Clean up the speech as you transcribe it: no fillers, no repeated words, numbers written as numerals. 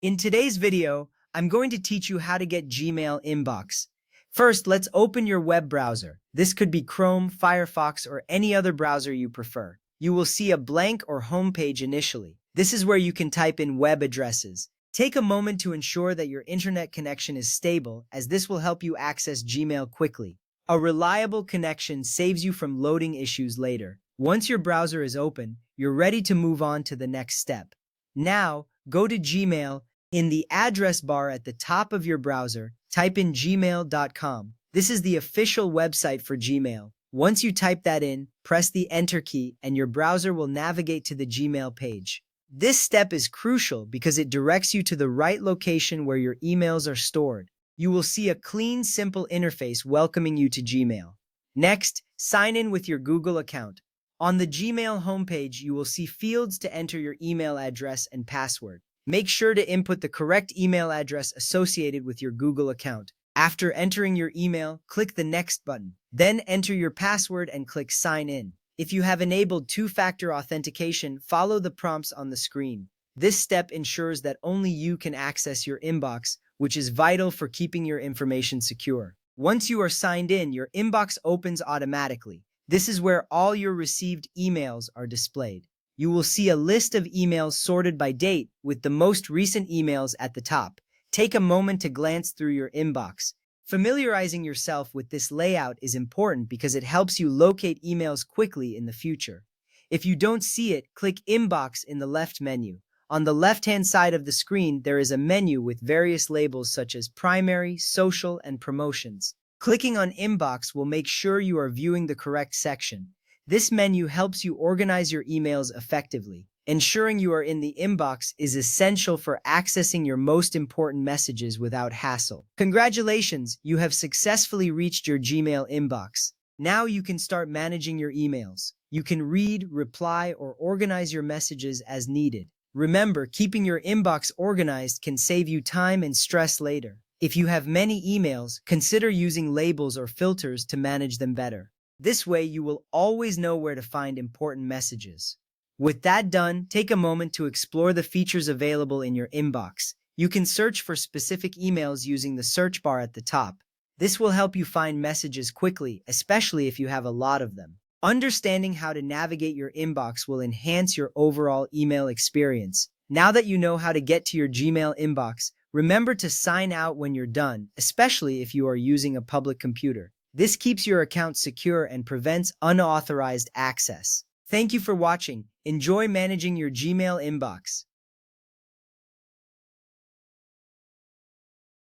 In today's video, I'm going to teach you how to get Gmail inbox. First, let's open your web browser. This could be Chrome, Firefox, or any other browser you prefer. You will see a blank or home page initially. This is where you can type in web addresses. Take a moment to ensure that your internet connection is stable, as this will help you access Gmail quickly. A reliable connection saves you from loading issues later. Once your browser is open, you're ready to move on to the next step. Now, go to Gmail. In the address bar at the top of your browser, type in gmail.com. This is the official website for Gmail. Once you type that in, press the Enter key and your browser will navigate to the Gmail page. This step is crucial because it directs you to the right location where your emails are stored. You will see a clean, simple interface welcoming you to Gmail. Next, sign in with your Google account. On the Gmail homepage, you will see fields to enter your email address and password. Make sure to input the correct email address associated with your Google account. After entering your email, click the Next button. Then enter your password and click Sign In. If you have enabled two-factor authentication, follow the prompts on the screen. This step ensures that only you can access your inbox, which is vital for keeping your information secure. Once you are signed in, your inbox opens automatically. This is where all your received emails are displayed. You will see a list of emails sorted by date with the most recent emails at the top. Take a moment to glance through your inbox. Familiarizing yourself with this layout is important because it helps you locate emails quickly in the future. If you don't see it, click Inbox in the left menu. On the left-hand side of the screen, there is a menu with various labels such as Primary, Social, and Promotions. Clicking on Inbox will make sure you are viewing the correct section. This menu helps you organize your emails effectively. Ensuring you are in the inbox is essential for accessing your most important messages without hassle. Congratulations, you have successfully reached your Gmail inbox. Now you can start managing your emails. You can read, reply, or organize your messages as needed. Remember, keeping your inbox organized can save you time and stress later. If you have many emails, consider using labels or filters to manage them better. This way, you will always know where to find important messages. With that done, take a moment to explore the features available in your inbox. You can search for specific emails using the search bar at the top. This will help you find messages quickly, especially if you have a lot of them. Understanding how to navigate your inbox will enhance your overall email experience. Now that you know how to get to your Gmail inbox, remember to sign out when you're done, especially if you are using a public computer. This keeps your account secure and prevents unauthorized access. Thank you for watching. Enjoy managing your Gmail inbox.